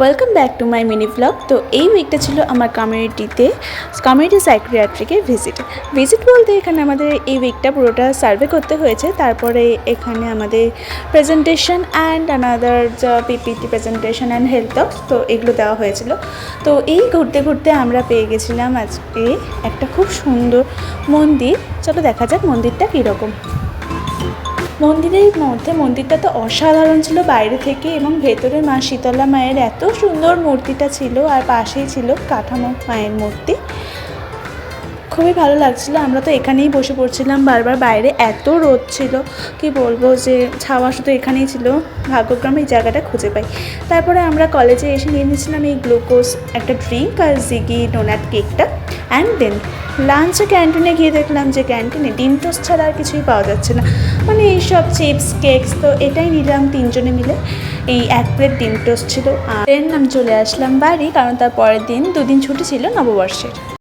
Welcome back to my mini blog. তো এই উইকটা ছিল আমার কমিউনিটি সাইকিয়াট্রিকের ভিজিট বলতে এখানে আমাদের এই উইকটা পুরোটা সার্ভে করতে হয়েছে। তারপরে এখানে আমাদের presentation and another PPT presentation and health talks, তো এগুলো দেওয়া হয়েছিল। তো এই ঘুরতে ঘুরতে আমরা পেয়ে গেছিলাম আজকে একটা খুব সুন্দর মন্দির। চলো দেখা যাক মন্দিরটা কীরকম। মন্দিরটা তো অসাধারণ ছিল বাইরে থেকে, এবং ভেতরে মা শীতলা মায়ের এত সুন্দর মূর্তিটা ছিল, আর পাশেই ছিল কাঠামো মায়ের মূর্তি। খুবই ভালো লাগছিল। আমরা তো এখানেই বসে পড়ছিলাম বারবার, বাইরে এত রোদ ছিল কি বলবো, যে ছাওয়া শুধু এখানেই ছিল। ভাগ্যক্রমে এই জায়গাটা খুঁজে পাই। তারপরে আমরা কলেজে এসে নিয়ে নিয়েছিলাম এই গ্লুকোজ একটা ড্রিঙ্ক আর জিগি ডোনাট কেকটা। অ্যান্ড দেন লাঞ্চে ক্যান্টিনে গিয়ে দেখলাম যে ক্যান্টিনে ডিম টোস্ট ছাড়া আর কিছুই পাওয়া যাচ্ছে না, মানে এইসব চিপস কেকস। তো এটাই নিলাম তিনজনে মিলে, এই 1 প্লেট ডিম টোস্ট ছিল। আর দেন আমি চলে আসলাম বাড়ি, কারণ তার পরের দিন 2 দিন ছুটি ছিল নববর্ষের।